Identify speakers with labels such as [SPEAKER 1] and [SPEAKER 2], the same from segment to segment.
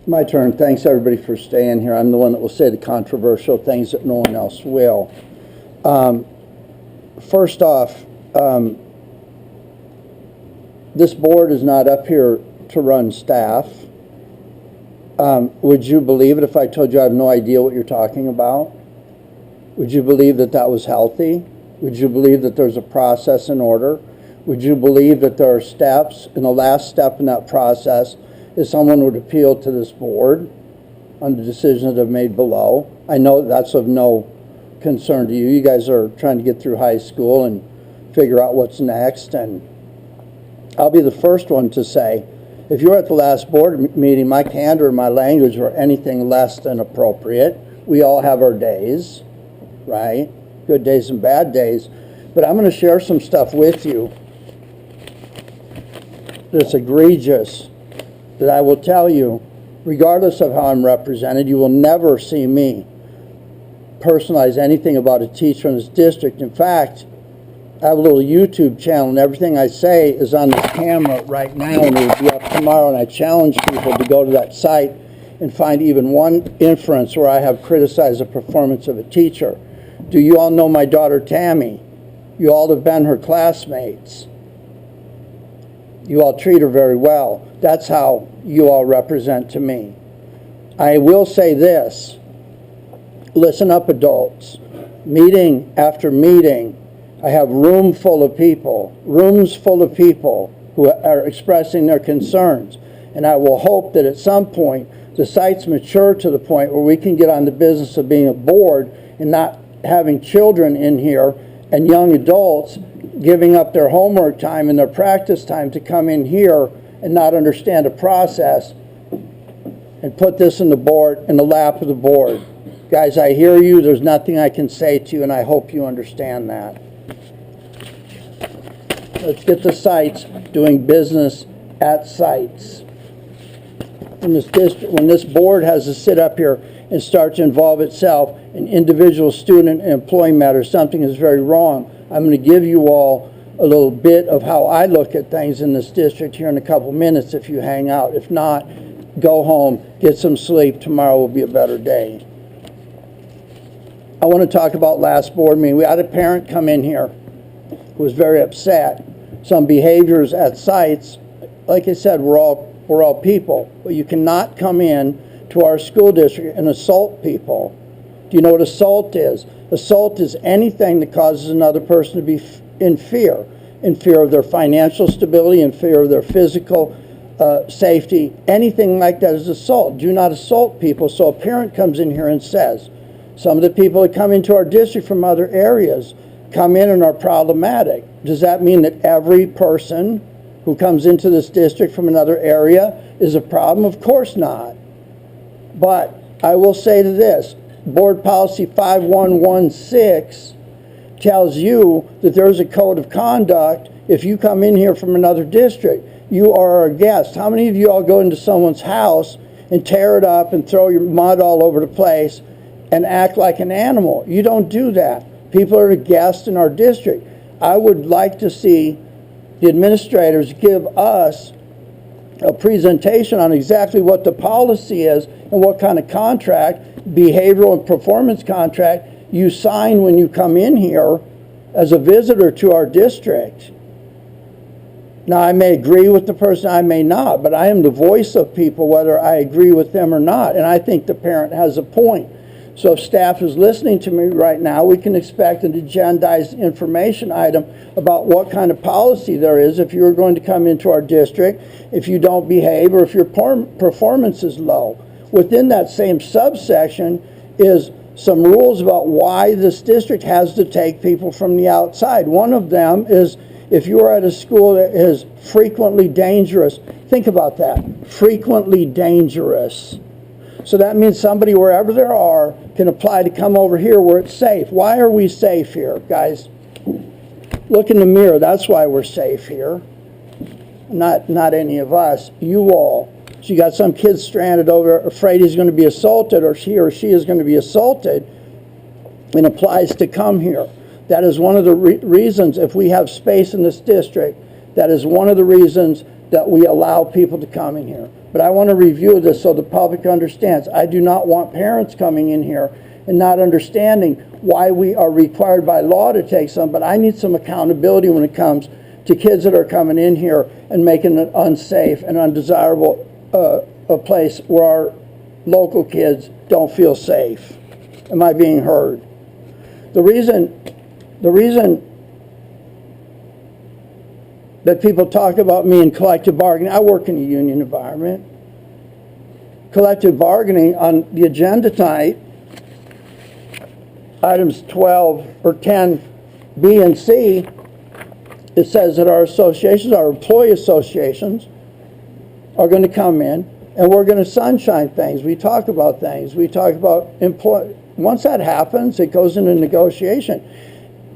[SPEAKER 1] My turn. Thanks, everybody, for staying here. I'm the one that will say the controversial things that no one else will. First off, this board is not up here to run staff. Would you believe it if I told you I have no idea what you're talking about? Would you believe that that was healthy? Would you believe that there's a process in order? Would you believe that there are steps, and the last step in that process is someone would appeal to this board on the decisions that have made below? I know that's of no concern to you. You guys are trying to get through high school and figure out what's next, and I'll be the first one to say, if you were at the last board meeting, my candor and my language were anything less than appropriate. We all have our days, right? Good days and bad days. But I'm going to share some stuff with you that's egregious, that I will tell you, regardless of how I'm represented, you will never see me personalize anything about a teacher in this district. In fact, I have a little YouTube channel, and everything I say is on this camera right now, and it will be up tomorrow, and I challenge people to go to that site and find even one inference where I have criticized the performance of a teacher. Do you all know my daughter Tammy? You all have been her classmates. You all treat her very well. That's how you all represent to me. I will say this. Listen up, adults. Meeting after meeting, I have rooms full of people who are expressing their concerns. And I will hope that at some point the sites mature to the point where we can get on the business of being a board and not having children in here and young adults giving up their homework time and their practice time to come in here and not understand a process and put this in the lap of the board. Guys, I hear you. There's nothing I can say to you, and I hope you understand that. Let's get the sites doing business at sites. When this board has to sit up here and start to involve itself in individual student and employee matters, something is very wrong. I'm going to give you all a little bit of how I look at things in this district here in a couple minutes if you hang out. If not, go home, get some sleep. Tomorrow will be a better day. I want to talk about last board meeting. We had a parent come in here who was very upset. Some behaviors at sites, like I said, we're all people, but you cannot come in to our school district and assault people. Do you know what assault is? Assault is anything that causes another person to be in fear of their financial stability, in fear of their physical safety. Anything like that is assault. Do not assault people. So a parent comes in here and says, some of the people that come into our district from other areas come in and are problematic. Does that mean that every person who comes into this district from another area is a problem? Of course not. But I will say to this, Board Policy 5116 tells you that there's a code of conduct. If you come in here from another district, you are a guest. How many of you all go into someone's house and tear it up and throw your mud all over the place and act like an animal? You don't do that. People are a guest in our district. I would like to see the administrators give us a presentation on exactly what the policy is and what kind of contract, behavioral and performance contract, you sign when you come in here as a visitor to our district. Now, I may agree with the person, I may not, but I am the voice of people whether I agree with them or not, and I think the parent has a point. So if staff is listening to me right now, we can expect an agendized information item about what kind of policy there is if you're going to come into our district, if you don't behave, or if your performance is low. Within that same subsection is some rules about why this district has to take people from the outside. One of them is if you are at a school that is frequently dangerous. Think about that, frequently dangerous. So that means somebody, wherever they are, can apply to come over here where it's safe. Why are we safe here, guys? Look in the mirror. That's why we're safe here. Not any of us. You all. So you got some kid stranded over, afraid he's going to be assaulted, or he is going to be assaulted, and applies to come here. That is one of the reasons, if we have space in this district, that is one of the reasons that we allow people to come in here. But I want to review this so the public understands. I do not want parents coming in here and not understanding why we are required by law to take some, but I need some accountability when it comes to kids that are coming in here and making it unsafe and undesirable a place where our local kids don't feel safe. Am I being heard? The reason that people talk about me in collective bargaining, I work in a union environment. Collective bargaining on the agenda tonight, items 12 or 10B and C, it says that our associations, our employee associations, are going to come in and we're going to sunshine things. We talk about things. We talk about employee. Once that happens, it goes into negotiation.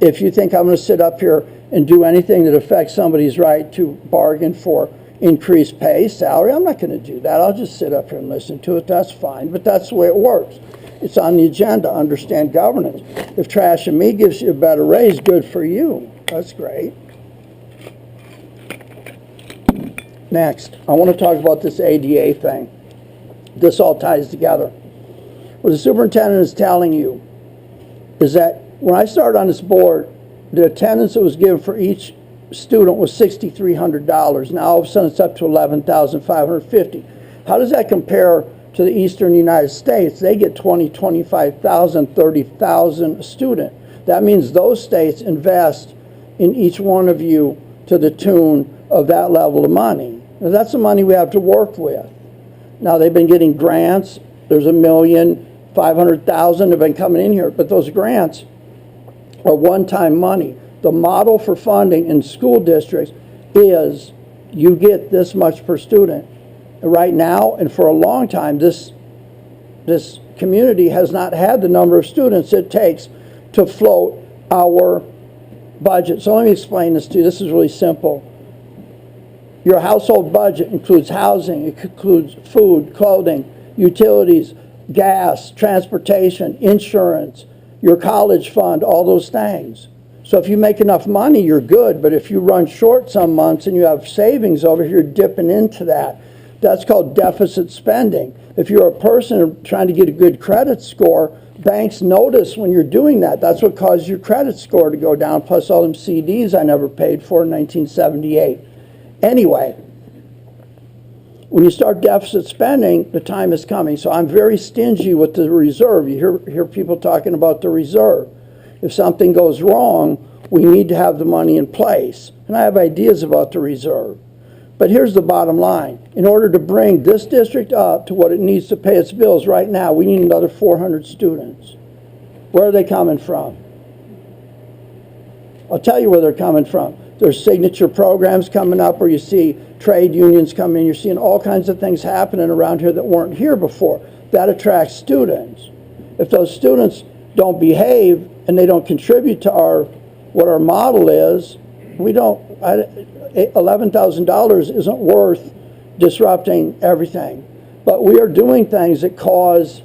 [SPEAKER 1] If you think I'm going to sit up here and do anything that affects somebody's right to bargain for increased pay, salary, I'm not going to do that. I'll just sit up here and listen to it. That's fine. But that's the way it works. It's on the agenda. Understand governance. If Trash and Me gives you a better raise, good for you. That's great. Next, I want to talk about this ADA thing. This all ties together. What the superintendent is telling you is that when I started on this board, the attendance that was given for each student was $6,300. Now all of a sudden it's up to $11,550. How does that compare to the eastern United States? They get $20,000, $25,000, $30,000 a student. That means those states invest in each one of you to the tune of that level of money. Now, that's the money we have to work with. Now they've been getting grants. There's $1,500,000 have been coming in here, but those grants are one-time money. The model for funding in school districts is you get this much per student. Right now, and for a long time, this community has not had the number of students it takes to float our budget. So let me explain this to you. This is really simple. Your household budget includes housing, it includes food, clothing, utilities, gas, transportation, insurance, your college fund, all those things. So if you make enough money, you're good, but if you run short some months and you have savings over here dipping into that, that's called deficit spending. If you're a person trying to get a good credit score, banks notice when you're doing that. That's what caused your credit score to go down, plus all them CDs I never paid for in 1978. Anyway, when you start deficit spending, the time is coming. So I'm very stingy with the reserve. You hear people talking about the reserve. If something goes wrong, we need to have the money in place. And I have ideas about the reserve. But here's the bottom line. In order to bring this district up to what it needs to pay its bills right now, we need another 400 students. Where are they coming from? I'll tell you where they're coming from. There's signature programs coming up, or you see trade unions coming in. You're seeing all kinds of things happening around here that weren't here before. That attracts students. If those students don't behave and they don't contribute to what our model is, $11,000 isn't worth disrupting everything. But we are doing things that cause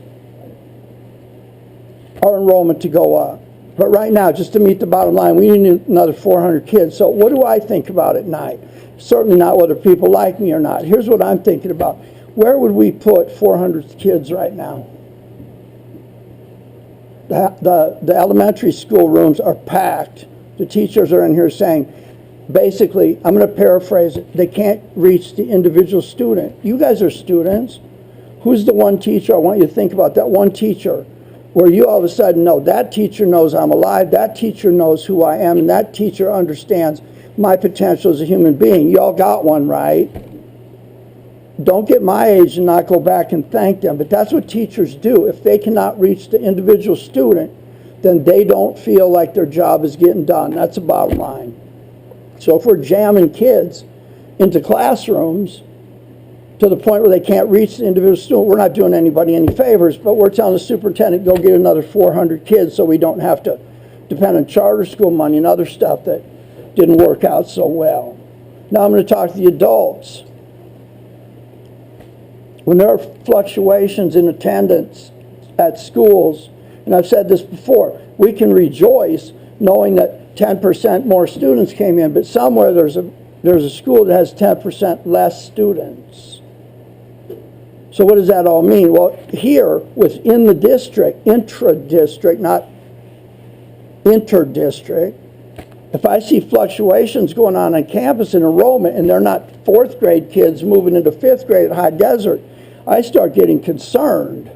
[SPEAKER 1] our enrollment to go up. But right now, just to meet the bottom line, we need another 400 kids. So what do I think about at night? Certainly not whether people like me or not. Here's what I'm thinking about. Where would we put 400 kids right now? The elementary school rooms are packed. The teachers are in here saying, basically, I'm going to paraphrase it, they can't reach the individual student. You guys are students. Who's the one teacher I want you to think about? That one teacher where you all of a sudden know that teacher knows I'm alive, that teacher knows who I am, and that teacher understands my potential as a human being. You all got one, right? Don't get my age and not go back and thank them. But that's what teachers do. If they cannot reach the individual student, then they don't feel like their job is getting done. That's the bottom line. So if we're jamming kids into classrooms to the point where they can't reach the individual student, we're not doing anybody any favors, but we're telling the superintendent, go get another 400 kids so we don't have to depend on charter school money and other stuff that didn't work out so well. Now I'm going to talk to the adults. When there are fluctuations in attendance at schools, and I've said this before, we can rejoice knowing that 10% more students came in, but somewhere there's a school that has 10% less students. So what does that all mean? Well, here within the district, intra-district, not inter-district, if I see fluctuations going on campus in enrollment and they're not fourth grade kids moving into fifth grade at High Desert, I start getting concerned.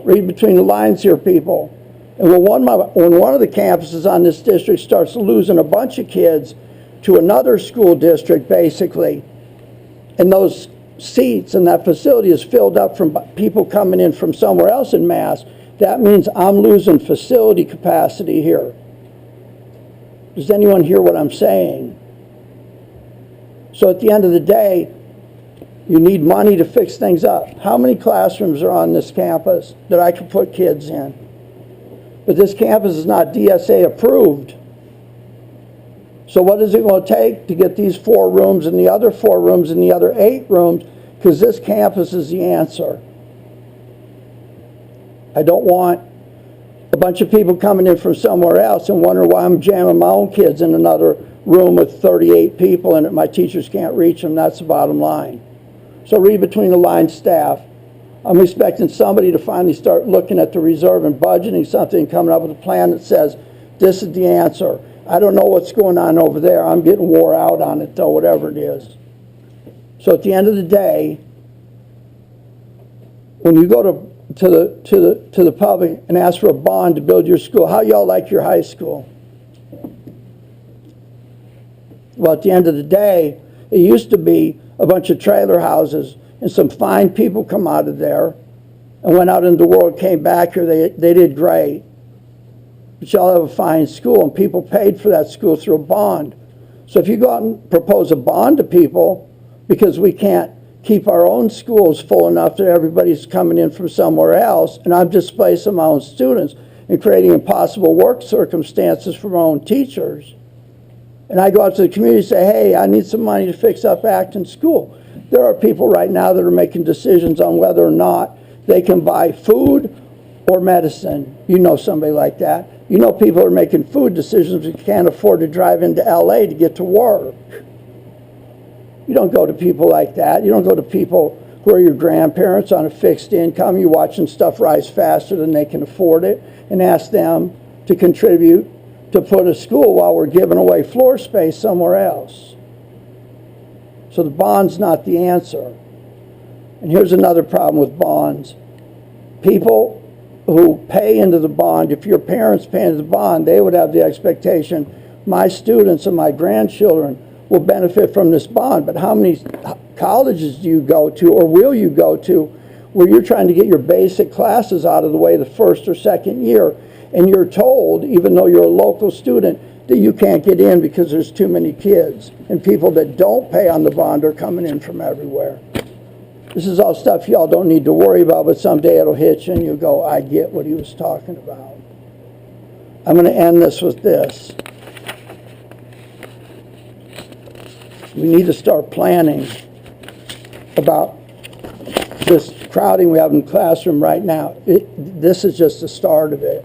[SPEAKER 1] Read between the lines here, people. And when one of the campuses on this district starts losing a bunch of kids to another school district, basically, and those seats and that facility is filled up from people coming in from somewhere else in Mass, that means I'm losing facility capacity here. Does anyone hear what I'm saying? So at the end of the day, you need money to fix things up. How many classrooms are on this campus that I could put kids in? But this campus is not DSA approved. So what is it going to take to get these 4 rooms and the other 4 rooms and the other 8 rooms? Because this campus is the answer. I don't want a bunch of people coming in from somewhere else and wondering why I'm jamming my own kids in another room with 38 people in it. My teachers can't reach them. That's the bottom line. So read between the lines, staff. I'm expecting somebody to finally start looking at the reserve and budgeting something and coming up with a plan that says, this is the answer. I don't know what's going on over there. I'm getting wore out on it, though, whatever it is. So at the end of the day, when you go to the public and ask for a bond to build your school, how y'all like your high school? Well, at the end of the day, it used to be a bunch of trailer houses and some fine people come out of there and went out into the world, came back here, they did great. But y'all have a fine school and people paid for that school through a bond. So if you go out and propose a bond to people because we can't keep our own schools full enough that everybody's coming in from somewhere else, and I'm displacing my own students and creating impossible work circumstances for my own teachers, and I go out to the community and say, hey, I need some money to fix up Acton School. There are people right now that are making decisions on whether or not they can buy food or medicine. You know somebody like that. You know people are making food decisions because can't afford to drive into LA to get to work. You don't go to people like that. You don't go to people who are your grandparents on a fixed income. You're watching stuff rise faster than they can afford it and ask them to contribute to put a school while we're giving away floor space somewhere else. So the bond's not the answer. And here's another problem with bonds. People who pay into the bond, if your parents pay into the bond, they would have the expectation, my students and my grandchildren will benefit from this bond. But how many colleges do you go to or will you go to where you're trying to get your basic classes out of the way the first or second year, and you're told, even though you're a local student, that you can't get in because there's too many kids, and people that don't pay on the bond are coming in from everywhere. This is all stuff y'all don't need to worry about, but someday it'll hit you and you'll go, I get what he was talking about. I'm going to end this with this. We need to start planning about this crowding we have in the classroom right now. This is just the start of it.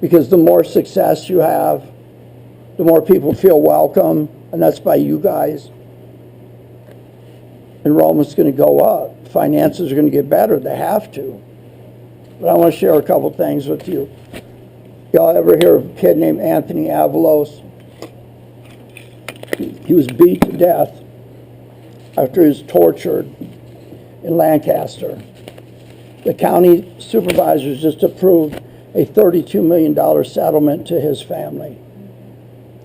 [SPEAKER 1] Because the more success you have, the more people feel welcome, and that's by you guys. Enrollment's going to go up. Finances are going to get better. They have to. But I want to share a couple things with you. Y'all ever hear of a kid named Anthony Avalos? He was beat to death after he was tortured in Lancaster. The county supervisors just approved a $32 million settlement to his family.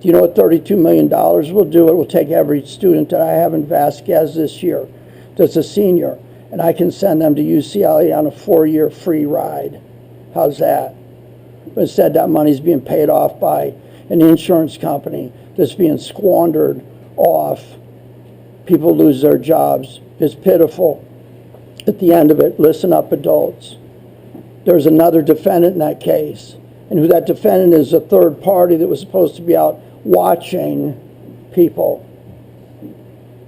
[SPEAKER 1] Do you know what $32 million will do? It will take every student that I have in Vasquez this year that's a senior, and I can send them to UCLA on a 4-year free ride. How's that? But instead, that money's being paid off by an insurance company that's being squandered off. People lose their jobs. It's pitiful. At the end of it, listen up, adults. There's another defendant in that case, and who that defendant is a third party that was supposed to be out watching people.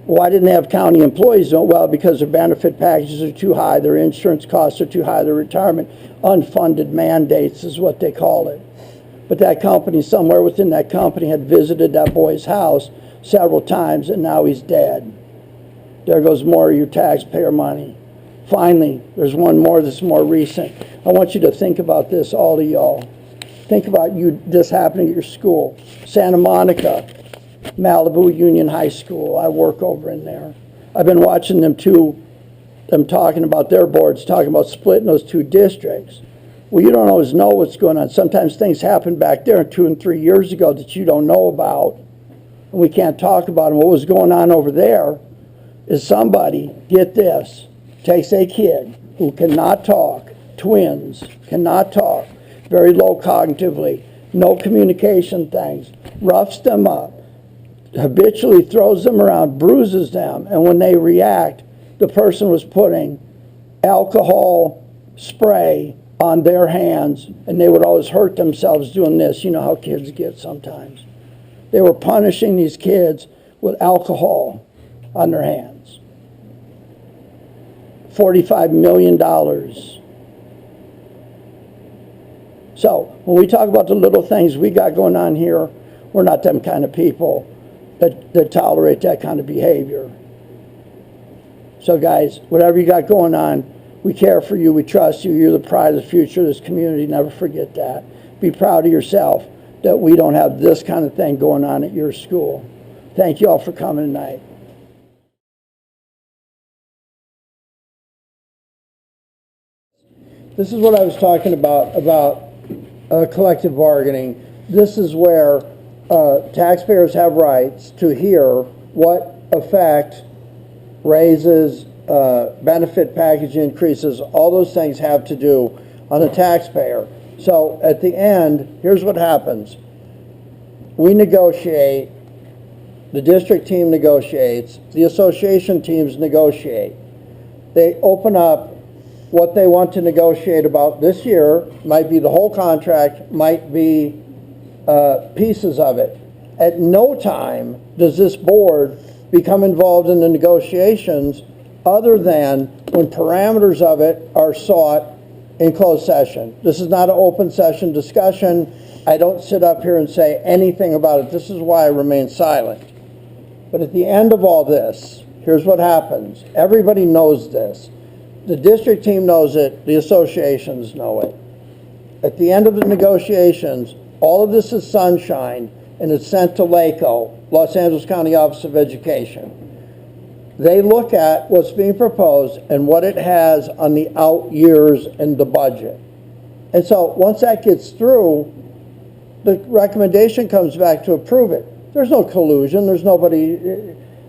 [SPEAKER 1] Why didn't they have county employees do it? Well, because their benefit packages are too high, their insurance costs are too high, their retirement, unfunded mandates is what they call it. But that company, somewhere within that company, had visited that boy's house several times, and now he's dead. There goes more of your taxpayer money. Finally, there's one more that's more recent. I want you to think about this, all of y'all. Think about this happening at your school. Santa Monica, Malibu Union High School. I work over in there. I've been watching them talking about their boards, talking about splitting those two districts. Well, you don't always know what's going on. Sometimes things happen back there 2 and 3 years ago that you don't know about, and we can't talk about them. What was going on over there is somebody, get this, takes a kid who cannot talk, twins, cannot talk, very low cognitively, no communication things, roughs them up, habitually throws them around, bruises them, and when they react, the person was putting alcohol spray on their hands, and they would always hurt themselves doing this. You know how kids get sometimes. They were punishing these kids with alcohol on their hands. $45 million. So when we talk about the little things we got going on here, we're not them kind of people that tolerate that kind of behavior. So guys, whatever you got going on, we care for you, we trust you, you're the pride of the future of this community, never forget that. Be proud of yourself that we don't have this kind of thing going on at your school. Thank you all for coming tonight. This is what I was talking about collective bargaining. This is where taxpayers have rights to hear what effect raises, benefit package increases, all those things have to do on the taxpayer. So at the end, here's what happens. We negotiate, the district team negotiates, the association teams negotiate. They open up what they want to negotiate about this year. Might be the whole contract, might be pieces of it. At no time does this board become involved in the negotiations other than when parameters of it are sought in closed session. This is not an open session discussion. I don't sit up here and say anything about it. This is why I remain silent. But at the end of all this, here's what happens. Everybody knows this. The district team knows it. The associations know it. At the end of the negotiations, all of this is sunshine, and it's sent to LACO, Los Angeles County Office of Education. They look at what's being proposed and what it has on the out years in the budget. And so once that gets through, the recommendation comes back to approve it. There's no collusion. There's nobody.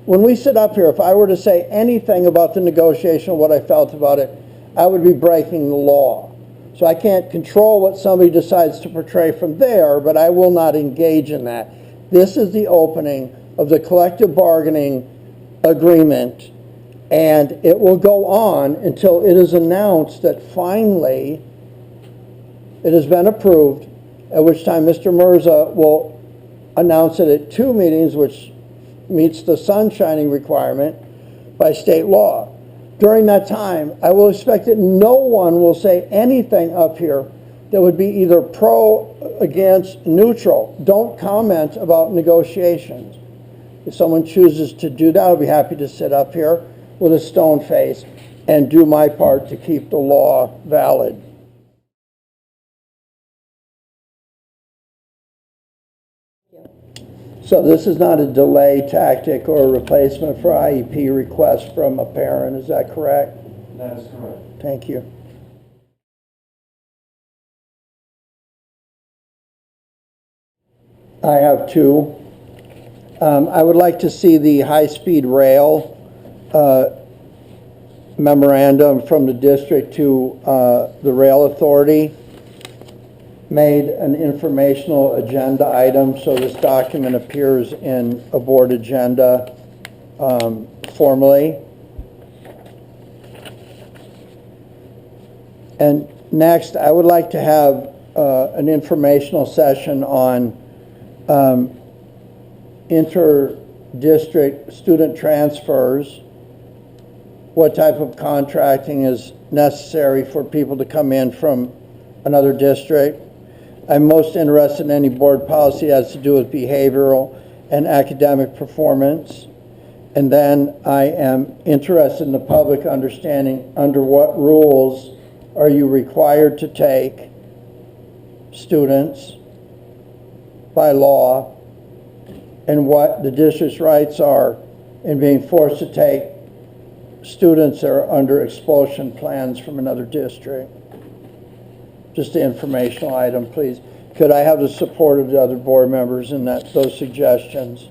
[SPEAKER 1] When we sit up here, if I were to say anything about the negotiation, what I felt about it, I would be breaking the law. So I can't control what somebody decides to portray from there, but I will not engage in that. This is the opening of the collective bargaining agreement, and it will go on until it is announced that finally it has been approved, at which time Mr. Mirza will announce it at 2 meetings, which meets the sunshining requirement by state law. During that time, I will expect that no one will say anything up here that would be either pro, against, neutral. Don't comment about negotiations. If someone chooses to do that, I'll be happy to sit up here with a stone face and do my part to keep the law valid. So this is not a delay tactic or a replacement for IEP request from a parent, is that correct?
[SPEAKER 2] That is correct.
[SPEAKER 1] Thank you. I have two. I would like to see the high-speed rail memorandum from the district to the rail authority made an informational agenda item, so this document appears in a board agenda formally. And next, I would like to have an informational session on inter-district student transfers, what type of contracting is necessary for people to come in from another district. I'm most interested in any board policy that has to do with behavioral and academic performance. And then I am interested in the public understanding under what rules are you required to take students by law, and what the district's rights are in being forced to take students that are under expulsion plans from another district. Just an informational item, please. Could I have the support of the other board members in those suggestions?